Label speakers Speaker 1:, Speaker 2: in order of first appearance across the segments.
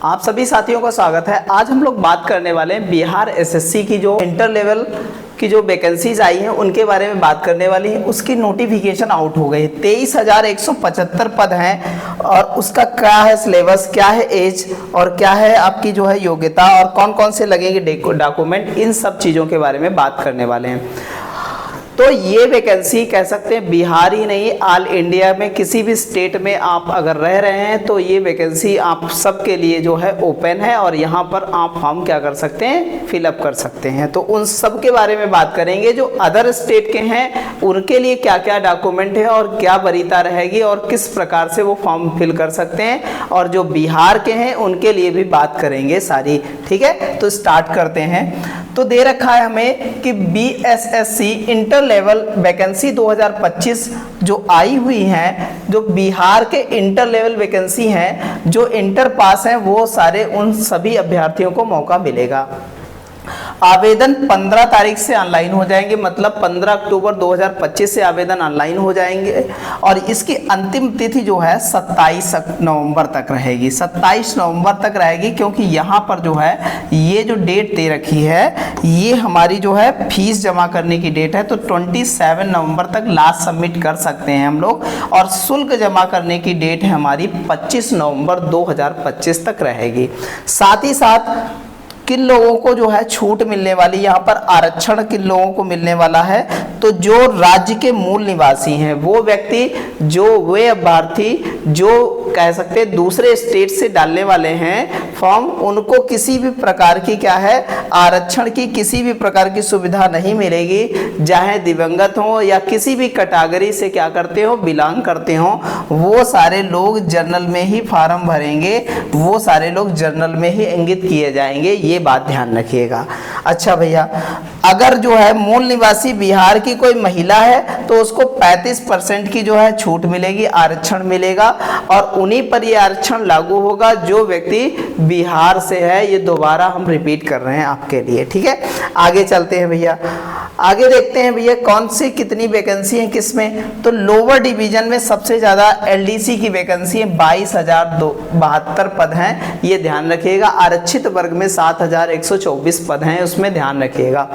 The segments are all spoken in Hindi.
Speaker 1: आप सभी साथियों का स्वागत है। आज हम लोग बात करने वाले हैं बिहार एसएससी की जो इंटर लेवल की जो वैकेंसीज आई हैं उनके बारे में बात करने वाली है। उसकी नोटिफिकेशन आउट हो गई, 23,175 पद हैं और उसका क्या है सिलेबस, क्या है एज और क्या है आपकी जो है योग्यता और कौन कौन से लगेंगे डॉक्यूमेंट, इन सब चीज़ों के बारे में बात करने वाले हैं। तो ये वैकेंसी कह सकते हैं बिहार ही नहीं, ऑल इंडिया में किसी भी स्टेट में आप अगर रह रहे हैं तो ये वैकेंसी आप सबके लिए जो है ओपन है और यहाँ पर आप फॉर्म क्या कर सकते हैं, फिलअप कर सकते हैं। तो उन सब के बारे में बात करेंगे। जो अदर स्टेट के हैं उनके लिए क्या क्या डॉक्यूमेंट है और क्या वरीयता रहेगी और किस प्रकार से वो फॉर्म फिल कर सकते हैं, और जो बिहार के हैं उनके लिए भी बात करेंगे सारी। ठीक है, तो स्टार्ट करते हैं। तो दे रखा है हमें कि बीएसएससी इंटर लेवल वैकेंसी 2025 जो आई हुई हैं, जो बिहार के इंटर लेवल वैकेंसी हैं, जो इंटर पास हैं वो सारे उन सभी अभ्यर्थियों को मौका मिलेगा। आवेदन 15 तारीख से ऑनलाइन हो जाएंगे, मतलब 15 अक्टूबर 2025 से आवेदन ऑनलाइन हो जाएंगे और इसकी अंतिम तिथि जो है 27 नवंबर तक रहेगी। 27 नवंबर तक रहेगी, क्योंकि यहाँ पर जो है ये जो डेट दे रखी है ये हमारी जो है फीस जमा करने की डेट है। तो 27 नवंबर तक लास्ट सबमिट कर सकते हैं हम लोग, और शुल्क जमा करने की डेट है हमारी 25 नवंबर 2025 तक रहेगी। साथ ही साथ किन लोगों को जो है छूट मिलने वाली, यहाँ पर आरक्षण किन लोगों को मिलने वाला है, तो जो राज्य के मूल निवासी हैं वो व्यक्ति, जो वे अभ्यर्थी जो कह सकते हैं दूसरे स्टेट से डालने वाले हैं फॉर्म, उनको किसी भी प्रकार की क्या है आरक्षण की किसी भी प्रकार की सुविधा नहीं मिलेगी। चाहे दिवंगत हो या किसी भी कैटेगरी से क्या करते हो, बिलोंग करते हो, वो सारे लोग जनरल में ही फॉर्म भरेंगे, वो सारे लोग जनरल में ही इंगित किए जाएंगे, ये बात ध्यान रखिएगा। अच्छा भैया, अगर जो है मूल निवासी बिहार की कोई महिला है तो उसको 35% की जो है छूट मिलेगी, आरक्षण मिलेगा, और उन्हीं पर ये आरक्षण लागू होगा जो व्यक्ति बिहार से है। ये दोबारा हम रिपीट कर रहे हैं आपके लिए। ठीक है, आगे चलते हैं भैया। आगे देखते हैं भैया कौन सी कितनी वैकेंसी है किसमें। तो लोअर डिवीजन में सबसे ज़्यादा एलडीसी की वैकेंसी है, 22,072 पद हैं, ये ध्यान रखिएगा। आरक्षित वर्ग में 7,124 पद हैं, उसमें ध्यान रखिएगा।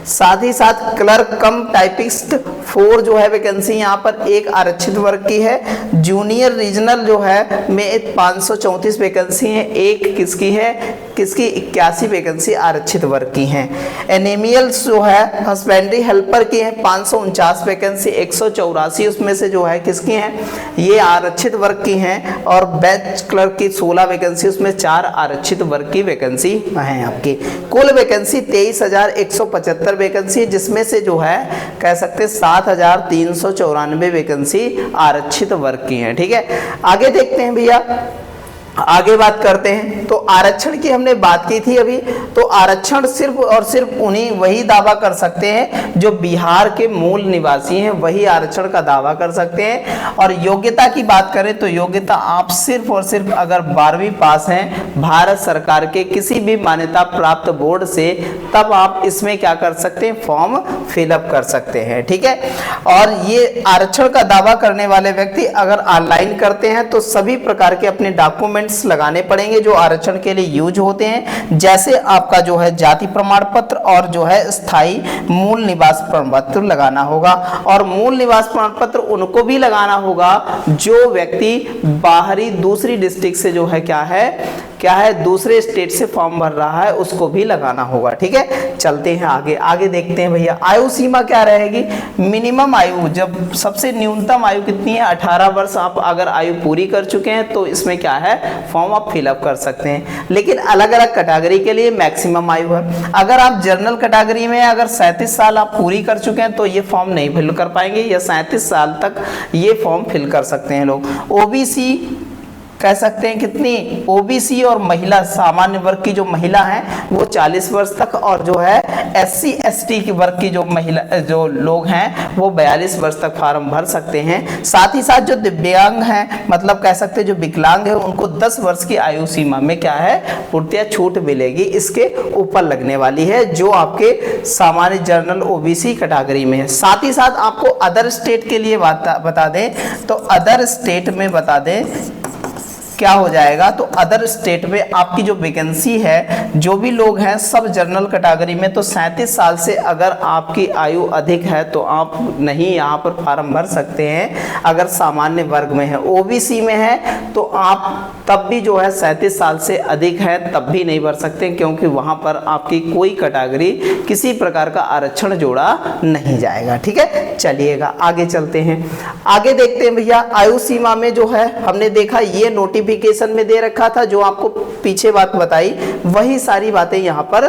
Speaker 1: साथ ही साथ क्लर्क कम टाइपिस्ट 4 जो है वैकेंसी यहाँ पर एक आरक्षित वर्ग की है। जूनियर रीजनल जो है में 534 वैकेंसी है, एक किसकी है, किसकी 81 वैकेंसी आरक्षित वर्ग की हैं। एनेमियल्स जो है हस्बेंड्री हेल्पर की है 549 वैकेंसी, 184 उसमें से जो है किसकी हैं, ये आरक्षित वर्ग की हैं। और बैच क्लर्क की 16 वैकेंसी, उसमें 4 आरक्षित वर्ग की वैकेंसी है आपकी। कुल वैकेंसी 23,175 वैकेंसी, जिसमें से जो है कह सकते 7,394 वैकेंसी आरक्षित वर्ग की हैं। ठीक है, आगे देखते हैं भैया, आगे बात करते हैं। तो आरक्षण की हमने बात की थी अभी। तो आरक्षण सिर्फ और सिर्फ उन्हीं वही दावा कर सकते हैं जो बिहार के मूल निवासी हैं, वही आरक्षण का दावा कर सकते हैं। और योग्यता की बात करें तो योग्यता आप सिर्फ और सिर्फ अगर 12वीं पास हैं भारत सरकार के किसी भी मान्यता प्राप्त बोर्ड से, तब आप इसमें क्या कर सकते हैं, फॉर्म फिलअप कर सकते हैं। ठीक है, और ये आरक्षण का दावा करने वाले व्यक्ति अगर ऑनलाइन करते हैं तो सभी प्रकार के अपने डॉक्यूमेंट लगाने पड़ेंगे जो आरक्षण के लिए यूज होते हैं, जैसे आपका जो है जाति प्रमाण पत्र और जो है स्थायी मूल निवास प्रमाण पत्र लगाना होगा। और मूल निवास प्रमाण पत्र उनको भी लगाना होगा जो व्यक्ति बाहरी दूसरी डिस्ट्रिक्ट से जो है क्या है दूसरे स्टेट से फॉर्म भर रहा है, उसको भी लगाना होगा। ठीक है, चलते हैं आगे। आगे देखते हैं भैया आयु सीमा क्या रहेगी। मिनिमम आयु, जब सबसे न्यूनतम आयु कितनी है, 18 वर्ष आप अगर आयु पूरी कर चुके हैं तो इसमें क्या है फॉर्म आप फिलअप कर सकते हैं। लेकिन अलग अलग कैटेगरी के लिए मैक्सिमम आयु है। अगर आप जनरल कैटेगरी में अगर 37 साल आप पूरी कर चुके हैं तो ये फॉर्म नहीं फिल कर पाएंगे, या 37 साल तक ये फॉर्म फिल कर सकते हैं लोग। ओबीसी कह सकते हैं कितनी, ओबीसी और महिला सामान्य वर्ग की जो महिला हैं वो 40 वर्ष तक, और जो है एससी एसटी की वर्ग की जो महिला जो लोग हैं वो 42 वर्ष तक फॉर्म भर सकते हैं। साथ ही साथ जो दिव्यांग हैं, मतलब कह सकते हैं जो विकलांग है, उनको 10 वर्ष की आयु सीमा में क्या है पूर्णतः छूट मिलेगी, इसके ऊपर लगने वाली है जो आपके सामान्य जनरल ओबीसी कैटेगरी में है। साथ ही साथ आपको अदर स्टेट के लिए बता दें तो अदर स्टेट में बता दें क्या हो जाएगा, तो अदर स्टेट में आपकी जो वैकेंसी है, जो भी लोग हैं सब जनरल कैटेगरी में, तो 37 साल से अगर आपकी आयु अधिक है तो आप नहीं यहाँ पर फॉर्म भर सकते हैं। अगर सामान्य वर्ग में है, ओबीसी में है, तो आप तब भी जो है 37 साल से अधिक है तब भी नहीं भर सकते, क्योंकि वहाँ पर आपकी कोई कैटेगरी किसी प्रकार का आरक्षण जोड़ा नहीं जाएगा। ठीक है, चलिएगा आगे चलते हैं। आगे देखते हैं भैया, आयु सीमा में जो है हमने देखा ये नोटिफिकेशन में दे रखा था, जो आपको पीछे बात बताई वही सारी बातें यहाँ पर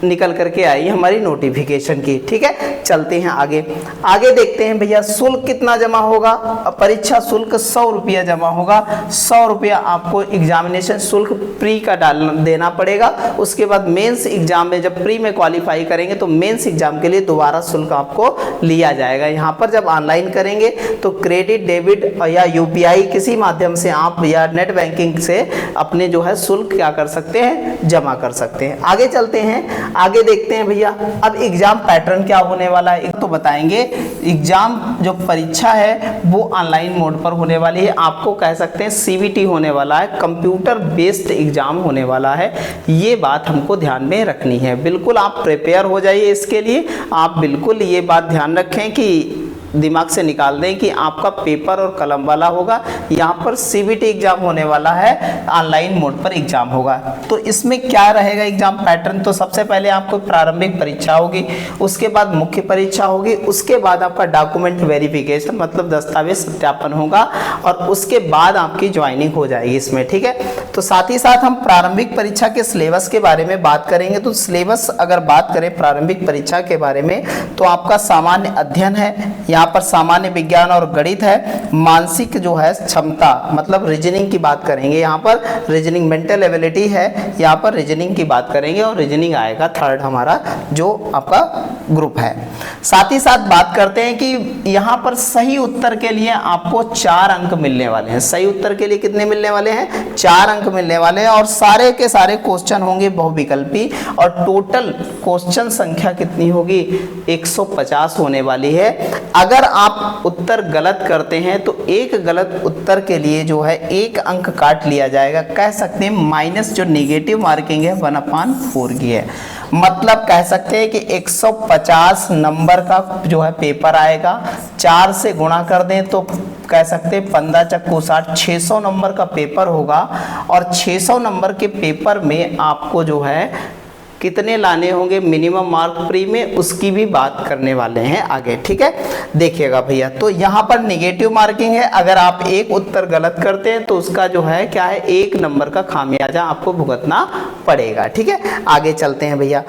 Speaker 1: निकल करके आई हमारी नोटिफिकेशन की। ठीक है, चलते हैं आगे। आगे देखते हैं भैया, शुल्क कितना जमा होगा। परीक्षा शुल्क 100 रुपया जमा होगा। 100 रुपया आपको एग्जामिनेशन शुल्क प्री का देना पड़ेगा। उसके बाद मेंस एग्जाम में जब प्री में क्वालिफाई करेंगे तो मेंस एग्जाम के लिए दोबारा शुल्क आपको लिया जाएगा। यहाँ पर जब ऑनलाइन करेंगे तो क्रेडिट, डेबिट या यूपीआई किसी माध्यम से आप या नेट बैंकिंग से अपने जो है शुल्क क्या कर सकते हैं, जमा कर सकते हैं। आगे चलते हैं, आगे देखते हैं भैया, अब एग्जाम पैटर्न क्या होने वाला है तो बताएंगे। एग्जाम जो परीक्षा है वो ऑनलाइन मोड पर होने वाली है। आपको कह सकते हैं सीबीटी होने वाला है, कंप्यूटर बेस्ड एग्जाम होने वाला है। ये बात हमको ध्यान में रखनी है। बिल्कुल आप प्रिपेयर हो जाइए इसके लिए। आप बिल्कुल ये बात ध्यान रखें कि दिमाग से निकाल दें कि आपका पेपर और कलम वाला होगा। यहाँ पर सीबीटी एग्जाम होने वाला है, ऑनलाइन मोड पर एग्जाम होगा। तो इसमें क्या रहेगा एग्जाम पैटर्न, तो सबसे पहले आपको प्रारंभिक परीक्षा होगी, उसके बाद मुख्य परीक्षा होगी, उसके बाद आपका डॉक्यूमेंट वेरिफिकेशन मतलब दस्तावेज सत्यापन होगा, और उसके बाद आपकी ज्वाइनिंग हो जाएगी इसमें। ठीक है, तो साथ ही साथ हम प्रारंभिक परीक्षा के सिलेबस के बारे में बात करेंगे। तो सिलेबस अगर बात करें प्रारंभिक परीक्षा के बारे में, तो आपका सामान्य अध्ययन है, यहाँ पर सामान्य विज्ञान और गणित है, मानसिक जो है क्षमता मतलब रीजनिंग की बात करेंगे, यहाँ पर रीजनिंग मेंटल एबिलिटी है, यहाँ पर रीजनिंग की बात करेंगे, और रीजनिंग आएगा थर्ड हमारा जो आपका ग्रुप है। साथ ही साथ बात करते हैं कि यहाँ पर सही उत्तर के लिए आपको 4 अंक मिलने वाले हैं। सही उत्तर के लिए कितने मिलने वाले हैं, 4 अंक मिलने वाले हैं, और सारे के सारे क्वेश्चन होंगे बहुविकल्पी, और टोटल क्वेश्चन संख्या कितनी होगी, 150 होने वाली है। अगर आप उत्तर गलत करते हैं तो एक गलत उत्तर के लिए जो है 1 अंक काट लिया जाएगा। कह सकते हैं माइनस जो नेगेटिव मार्किंग है 1/4 की है। मतलब कह सकते हैं कि 150 नंबर का जो है पेपर आएगा, 4 से गुणा कर दें तो कह सकते हैं 15 चक्कू 60, 600 नंबर का पेपर होगा। और 600 नंबर के पेपर में आपको जो है कितने लाने होंगे मिनिमम मार्क प्री में, उसकी भी बात करने वाले हैं आगे। ठीक है, देखिएगा भैया, तो यहाँ पर नेगेटिव मार्किंग है। अगर आप एक उत्तर गलत करते हैं तो उसका जो है क्या है, 1 नंबर का खामियाजा आपको भुगतना पड़ेगा। ठीक है, आगे चलते हैं भैया।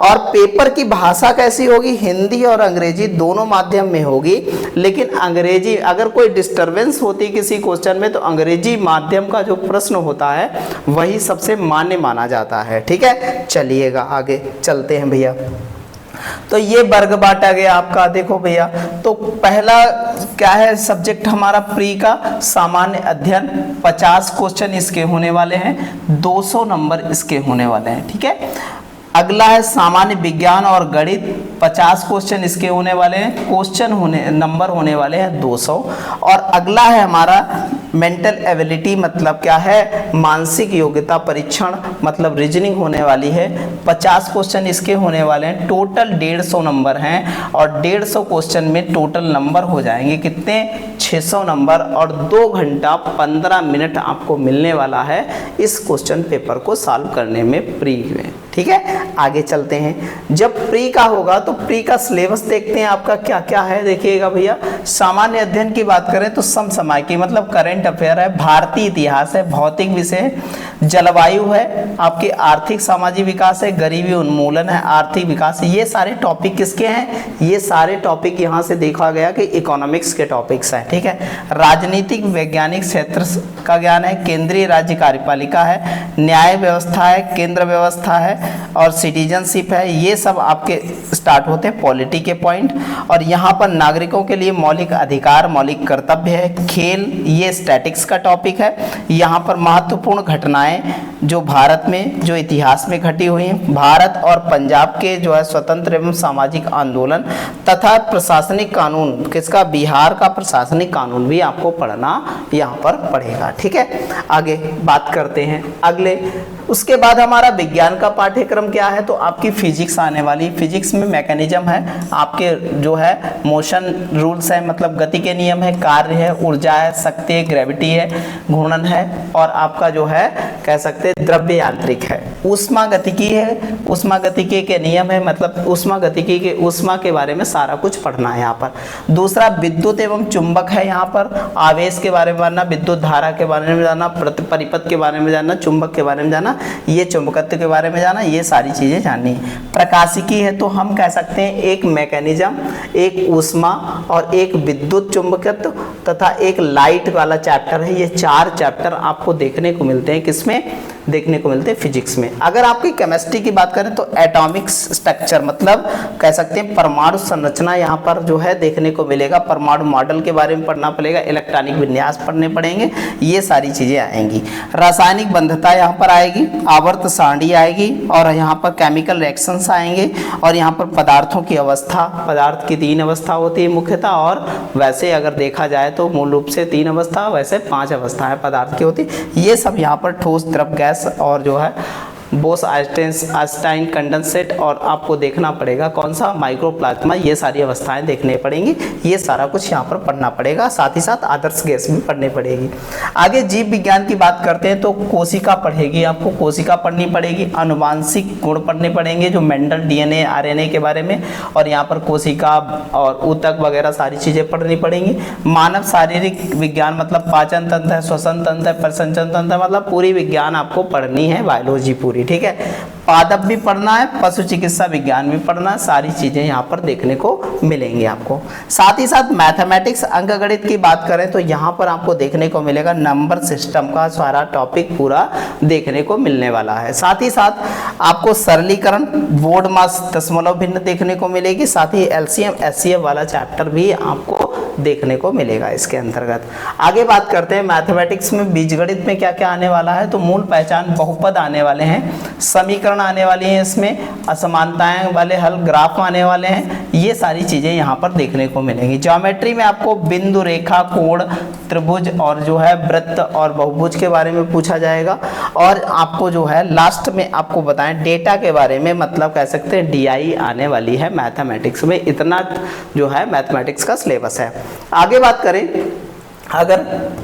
Speaker 1: और पेपर की भाषा कैसी होगी, हिंदी और अंग्रेजी दोनों माध्यम में होगी, लेकिन अंग्रेजी अगर कोई डिस्टरबेंस होती किसी क्वेश्चन में तो अंग्रेजी माध्यम का जो प्रश्न होता है वही सबसे मान्य माना जाता है। ठीक है, चलिएगा आगे चलते हैं भैया। तो ये वर्ग बांटा गया आपका, देखो भैया, तो पहला क्या है सब्जेक्ट हमारा प्री का सामान्य अध्ययन, 50 क्वेश्चन इसके होने वाले हैं, 200 नंबर इसके होने वाले हैं। ठीक है, अगला है सामान्य विज्ञान और गणित, 50 क्वेश्चन इसके होने वाले हैं, क्वेश्चन होने नंबर होने वाले हैं 200। और अगला है हमारा मेंटल एबिलिटी, मतलब क्या है, मानसिक योग्यता परीक्षण, मतलब रीजनिंग होने वाली है, 50 क्वेश्चन इसके होने वाले हैं, टोटल 150 नंबर हैं, और 150 क्वेश्चन में टोटल नंबर हो जाएंगे कितने, 600 नंबर, और 2 घंटा 15 मिनट आपको मिलने वाला है इस क्वेश्चन पेपर को सॉल्व करने में प्री में। ठीक है, आगे चलते हैं। जब प्री का होगा तो प्री का सिलेबस देखते हैं आपका क्या क्या है। देखिएगा भैया, सामान्य अध्ययन की बात करें तो समसामयिकी मतलब करंट अफेयर है, भारतीय इतिहास है, भौतिक विषय है, जलवायु है, आपकी आर्थिक सामाजिक विकास है, गरीबी उन्मूलन है, आर्थिक विकास है। ये सारे टॉपिक किसके हैं, ये सारे टॉपिक यहाँ से देखा गया कि इकोनॉमिक्स के टॉपिक्स हैं। ठीक है, राजनीतिक वैज्ञानिक क्षेत्र का ज्ञान है, केंद्रीय राज्य कार्यपालिका है, न्याय व्यवस्था है, केंद्र व्यवस्था है, और सिटीजनशिप है, ये सब आपके स्टार्ट होते हैं पॉलिटी के पॉइंट। और यहाँ पर नागरिकों के लिए मौलिक अधिकार, मौलिक कर्तव्य है। खेल, ये स्टैटिक्स का टॉपिक है। यहाँ पर महत्वपूर्ण घटनाएं जो भारत में, जो इतिहास में घटी हुई हैं, भारत और पंजाब के जो है स्वतंत्र एवं सामाजिक आंदोलन तथा प्रशासनिक कानून, किसका, बिहार का प्रशासनिक कानून भी आपको पढ़ना यहाँ पर पड़ेगा। ठीक है, आगे बात करते हैं अगले। उसके बाद हमारा विज्ञान का पाठ्यक्रम क्या है, तो आपकी फिजिक्स आने वाली। फिजिक्स में मैकेनिज्म है, आपके जो है मोशन रूल्स है, मतलब गति के नियम है, कार्य है, ऊर्जा है, शक्ति है, ग्रेविटी है, घूर्णन है, और आपका जो है कह सकते हैं द्रव्य यांत्रिक है। ऊष्मा गतिकी है, ऊष्मा गतिकी के नियम है, मतलब ऊष्मा गतिकी के ऊष्मा के बारे में सारा कुछ पढ़ना है यहाँ पर। दूसरा विद्युत एवं चुंबक है, यहाँ पर आवेश के बारे में जानना, विद्युत धारा के बारे में जानना, परिपथ के बारे में जानना, चुंबक के बारे में जानना, ये चुंबकत्व के बारे में जाना, ये सारी चीजें जाननी। प्रकाशिकी है तो हम कह सकते हैं एक मैकेनिज्म, एक ऊष्मा और एक विद्युत चुंबकत्व तथा एक लाइट वाला चैप्टर है। ये 4 चैप्टर आपको देखने को मिलते हैं, किसमें देखने को मिलते हैं, फिजिक्स में। अगर आपकी केमिस्ट्री की बात करें तो एटॉमिक स्ट्रक्चर, मतलब कह सकते हैं परमाणु संरचना यहाँ पर जो है देखने को मिलेगा। परमाणु मॉडल के बारे में पढ़ना पड़ेगा, इलेक्ट्रॉनिक विन्यास पढ़ने पड़ेंगे, ये सारी चीजें आएंगी। रासायनिक बंधुता यहाँ पर आएगी, आवर्त सारणी आएगी, और यहाँ पर केमिकल रिएक्शंस आएंगे, और यहाँ पर पदार्थों की अवस्था, पदार्थ की 3 अवस्था होती है मुख्यतः, और वैसे अगर देखा जाए तो मूल रूप से 3 अवस्था, वैसे 5 अवस्थाएं पदार्थ की होती। ये सब यहाँ पर ठोस, द्रव, गैस और जो है बोस आइंस्टाइन कंडेंसेट, और आपको देखना पड़ेगा कौन सा, माइक्रोप्लाज्मा, ये सारी अवस्थाएं देखने पड़ेंगी। ये सारा कुछ यहाँ पर पढ़ना पड़ेगा, साथ ही साथ आदर्श गैस भी पढ़नी पड़ेगी। आगे जीव विज्ञान की बात करते हैं तो कोशिका पढ़ेगी, आपको कोशिका पढ़नी पड़ेगी, अनुवांशिक गुण पढ़ने पड़ेंगे, जो मेंडल डीएनए आरएनए के बारे में, और यहाँ पर कोशिका और ऊतक वगैरह सारी चीजें पढ़नी पड़ेंगी। मानव शारीरिक विज्ञान, मतलब पाचन तंत्र है, श्वसन तंत्र है, प्रसंचन तंत्र है, मतलब पूरी विज्ञान आपको पढ़नी है, बायोलॉजी पूरी। ठीक है, पादप भी पढ़ना है, पशु चिकित्सा विज्ञान भी पढ़ना है, सारी चीजें यहाँ पर देखने को मिलेंगी आपको। साथ ही साथ मैथमेटिक्स, अंकगणित की बात करें तो यहाँ पर आपको देखने को मिलेगा नंबर सिस्टम का सारा टॉपिक पूरा देखने को मिलने वाला है। साथ ही साथ आपको सरलीकरण, बोर्ड मास, दशमलव भिन्न देखने को मिलेगी, साथ ही एलसीएम एचसीएफ वाला चैप्टर भी आपको देखने को मिलेगा इसके अंतर्गत। आगे बात करते हैं मैथमेटिक्स में बीजगणित में क्या क्या आने वाला है, तो मूल पहचान, बहुपद आने वाले हैं, समीकरण आने वाली हैं, इसमें असमानताएं वाले हल, ग्राफ आने वाले हैं, ये सारी चीजें यहाँ पर देखने को मिलेंगी। ज्योमेट्री में आपको बिंदु, रेखा, कोण, त्रिभुज और जो है वृत्त और बहुभुज के बारे में पूछा जाएगा। और आपको जो है लास्ट में आपको बताएं डेटा के बारे में, मतलब कह सकते हैं डीआई आने वाली है मैथमेटिक्स में। इतना जो है मैथमेटिक्स का सिलेबस है। आगे बात करें अगर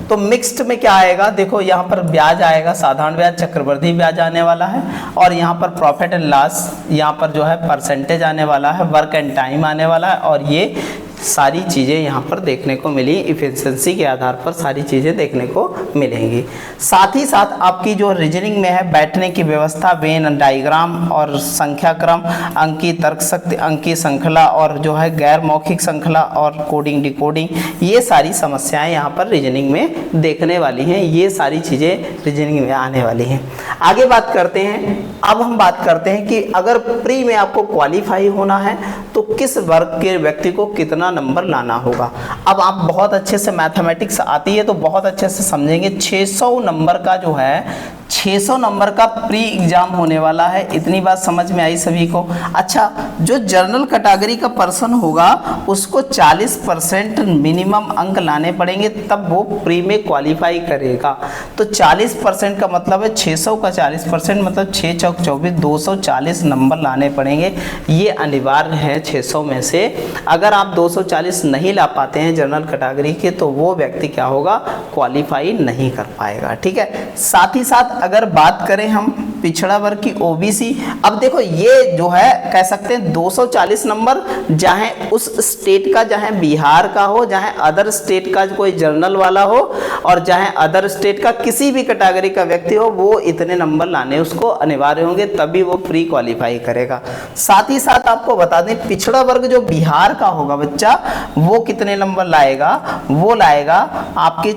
Speaker 1: तो मिक्स्ड में क्या आएगा, देखो यहाँ पर ब्याज आएगा, साधारण ब्याज, चक्रवृद्धि ब्याज आने वाला है, और यहाँ पर प्रॉफिट एंड लॉस, यहाँ पर जो है परसेंटेज आने वाला है, वर्क एंड टाइम आने वाला है, और ये सारी चीज़ें यहाँ पर देखने को मिली। इफिशिएंसी के आधार पर सारी चीज़ें देखने को मिलेंगी। साथ ही साथ आपकी जो रीजनिंग में है, बैठने की व्यवस्था, वेन डायग्राम और संख्या क्रम, अंकी तर्क शक्ति, अंकी श्रृंखला और जो है गैर मौखिक श्रृंखला और कोडिंग डिकोडिंग, ये सारी समस्याएं यहाँ पर रीजनिंग में देखने वाली हैं। ये सारी चीज़ें रीजनिंग में आने वाली हैं। आगे बात करते हैं, अब हम बात करते हैं कि अगर प्री में आपको क्वालिफाई होना है तो किस वर्ग के व्यक्ति को कितना नंबर लाना होगा। अब आप बहुत अच्छे से मैथमेटिक्स आती है तो बहुत अच्छे से समझेंगे। 600 नंबर का जो है 600 नंबर का प्री एग्जाम होने वाला है। इतनी बात समझ में आई सभी को। अच्छा, जो जनरल कैटेगरी का पर्सन होगा उसको 40% मिनिमम अंक लाने पड़ेंगे, तब वो प्री में क्वालिफाई करेगा। तो 40% का मतलब है 600 का 40% मतलब 6 चौक 24, 240 नंबर लाने पड़ेंगे। ये अनिवार्य है 600 में से। अगर आप 240 नहीं ला पाते हैं जनरल कैटेगरी के तो वो व्यक्ति क्या होगा, क्वालिफाई नहीं कर पाएगा। ठीक है। साथ ही साथ अगर बात करें हम पिछड़ा वर्ग की ओबीसी, अब देखो ये जो है कह सकते हैं 240 नंबर चाहे उस स्टेट का, चाहे बिहार का हो, चाहे अदर स्टेट का कोई जनरल वाला हो और चाहे अदर स्टेट का किसी भी कैटेगरी का व्यक्ति हो, वो इतने नंबर लाने उसको अनिवार्य होंगे, तभी वो प्री क्वालिफाई करेगा। साथ ही साथ आपको बता दें पिछड़ा वर्ग जो बिहार का होगा बच्चा, वो कितने नंबर लाएगा, वो लाएगा आपके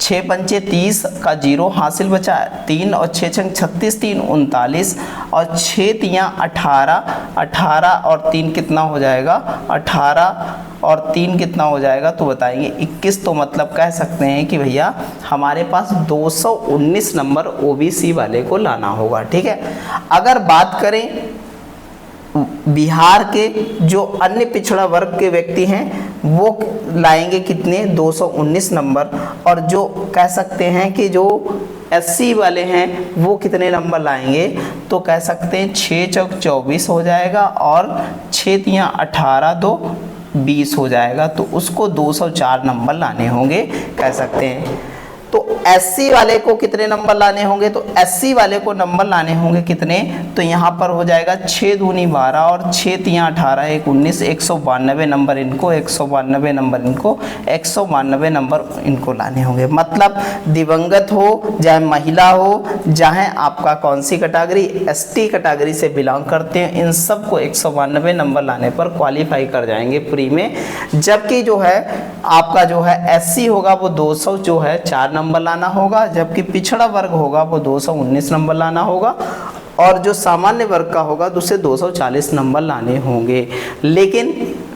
Speaker 1: 6 पंचे 30 का 0 हासिल बचा, 3 और 6 छंग 36, 3 39 और 6 तियाँ 18, 18 और 3 कितना हो जाएगा, 18 और 3 कितना हो जाएगा, तो बताएंगे 21। तो मतलब कह सकते हैं कि भैया हमारे पास 219 नंबर ओबीसी वाले को लाना होगा। ठीक है, अगर बात करें बिहार के जो अन्य पिछड़ा वर्ग के व्यक्ति हैं वो लाएंगे कितने, 219 नंबर, और जो कह सकते हैं कि जो एससी वाले हैं वो कितने नंबर लाएंगे, तो कह सकते हैं 6 चौक 24 हो जाएगा और 6 तियाँ 18, 2 20 हो जाएगा, तो उसको 204 नंबर लाने होंगे कह सकते हैं। तो एससी वाले को कितने नंबर लाने होंगे, तो एससी वाले को नंबर लाने होंगे कितने, तो यहाँ पर हो जाएगा 6 दूनी 12 और 6 तियाँ 18, 1 19, 192 नंबर इनको, 192 नंबर इनको, 192 नंबर इनको लाने होंगे। मतलब दिवंगत हो चाहे महिला हो, चाहे आपका कौन सी कैटेगरी एसटी कैटेगरी से बिलोंग करते हैं, इन सबको 192 नंबर लाने पर क्वालिफाई कर जाएंगे प्री में। जबकि जो है आपका जो है एससी होगा वो 204 नंबर लाना होगा, जबकि पिछड़ा वर्ग होगा वो 219 नंबर लाना होगा, और जो सामान्य वर्ग का होगा तो उसे 240 नंबर लाने होंगे। लेकिन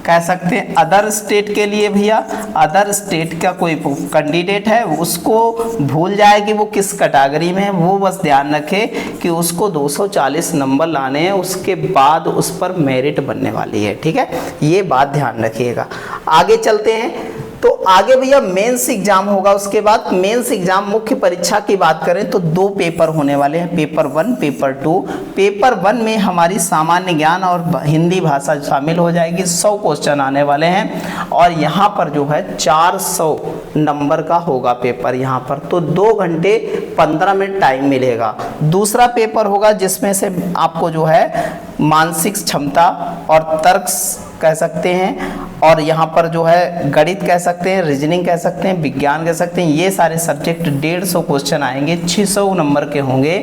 Speaker 1: कह सकते हैं अदर स्टेट के लिए भैया, अदर स्टेट का कोई कैंडिडेट है उसको भूल जाए कि वो किस कैटेगरी में है, वो बस ध्यान रखे कि उसको 240 नंबर लाने हैं, उसके बाद उस पर मेरिट बनने वाली है। ठीक है, ये बात ध्यान रखिएगा। आगे चलते हैं, तो आगे भैया मेंस एग्जाम होगा। उसके बाद मेंस एग्जाम मुख्य परीक्षा की बात करें तो 2 पेपर होने वाले हैं, पेपर 1 पेपर 2। पेपर 1 में हमारी सामान्य ज्ञान और हिंदी भाषा शामिल हो जाएगी, 100 क्वेश्चन आने वाले हैं और यहाँ पर जो है 400 नंबर का होगा पेपर यहाँ पर, तो 2 घंटे 15 मिनट टाइम मिलेगा। दूसरा पेपर होगा जिसमें से आपको जो है मानसिक क्षमता और तर्क कह सकते हैं, और यहाँ पर जो है गणित कह सकते हैं, रीजनिंग कह सकते हैं, विज्ञान कह सकते हैं, ये सारे सब्जेक्ट 150 क्वेश्चन आएंगे, 600 नंबर के होंगे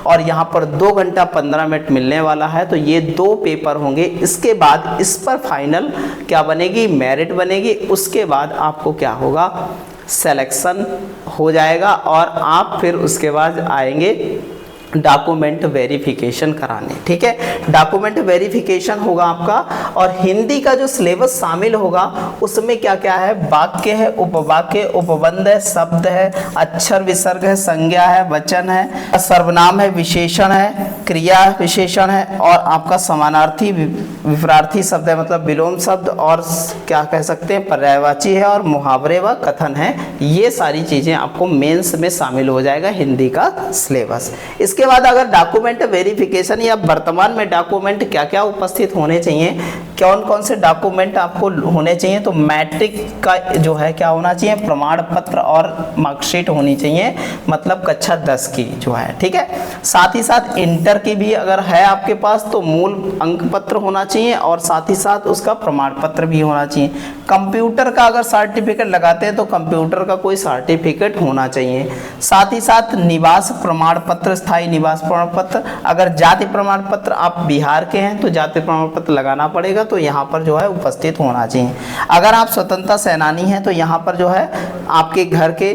Speaker 1: और यहाँ पर 2 घंटा 15 मिनट मिलने वाला है। तो ये 2 पेपर होंगे। इसके बाद इस पर फाइनल क्या बनेगी, मेरिट बनेगी। उसके बाद आपको क्या होगा, सिलेक्शन हो जाएगा और आप फिर उसके बाद आएंगे डॉक्यूमेंट वेरिफिकेशन कराने। ठीक है, डॉक्यूमेंट वेरिफिकेशन होगा आपका, और हिंदी का जो सिलेबस शामिल होगा उसमें क्या क्या है, वाक्य है, उपवाक्य, उपबंध है, शब्द है, अक्षर विसर्ग है, संज्ञा है, वचन है, सर्वनाम है, विशेषण है, क्रिया विशेषण है, और आपका समानार्थी विपरार्थी शब्द है, मतलब विलोम शब्द, और क्या कह सकते हैं पर्यायवाची है, और मुहावरे व कथन है। ये सारी चीजें आपको मेंस में शामिल हो जाएगा हिंदी का सिलेबस। इसके बाद अगर डॉक्यूमेंट वेरिफिकेशन या वर्तमान में डॉक्यूमेंट क्या क्या उपस्थित होने चाहिए, कौन कौन से डॉक्यूमेंट आपको होने चाहिए, तो मैट्रिक का जो है क्या होना चाहिए, प्रमाण पत्र और मार्कशीट होनी चाहिए, मतलब कक्षा 10 की जो है। ठीक है, साथ ही साथ इंटर की भी अगर है आपके पास तो मूल अंक पत्र होना चाहिए, और साथ ही साथ उसका प्रमाण पत्र भी होना चाहिए। कंप्यूटर का अगर सर्टिफिकेट लगाते हैं तो कंप्यूटर का कोई सर्टिफिकेट होना चाहिए। साथ ही साथ निवास प्रमाण पत्र, स्थायी निवास प्रमाण पत्र, अगर जाति प्रमाण पत्र आप बिहार के हैं तो जाति प्रमाण पत्र लगाना पड़ेगा, तो यहाँ पर जो है उपस्थित होना चाहिए। अगर आप स्वतंत्रता सेनानी हैं तो यहाँ पर जो है आपके घर के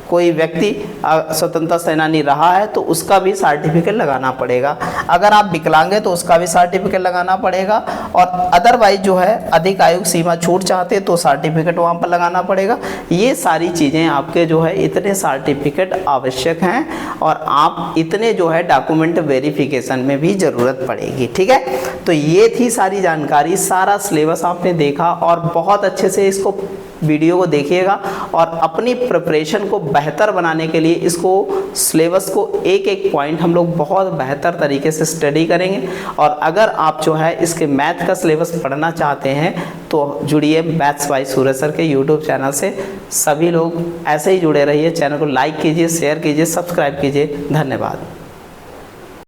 Speaker 1: कोई व्यक्ति स्वतंत्रता सेनानी रहा है तो उसका भी सर्टिफिकेट लगाना पड़ेगा। अगर आप विकलांग हैं तो उसका भी सर्टिफिकेट लगाना पड़ेगा, और अदरवाइज जो है अधिक आयु सीमा छूट चाहते तो सर्टिफिकेट वहाँ पर लगाना पड़ेगा। ये सारी चीज़ें आपके जो है इतने सर्टिफिकेट आवश्यक हैं, और आप इतने जो है डॉक्यूमेंट वेरिफिकेशन में भी ज़रूरत पड़ेगी। ठीक है, तो ये थी सारी जानकारी, सारा सिलेबस आपने देखा, और बहुत अच्छे से इसको वीडियो को देखिएगा और अपनी प्रिपरेशन को बेहतर बनाने के लिए इसको सिलेबस को एक एक पॉइंट हम लोग बहुत बेहतर तरीके से स्टडी करेंगे। और अगर आप जो है इसके मैथ का सिलेबस पढ़ना चाहते हैं तो जुड़िए मैथ्स बाय सूरज सर के यूट्यूब चैनल से। सभी लोग ऐसे ही जुड़े रहिए, चैनल को लाइक कीजिए, शेयर कीजिए, सब्सक्राइब कीजिए। धन्यवाद।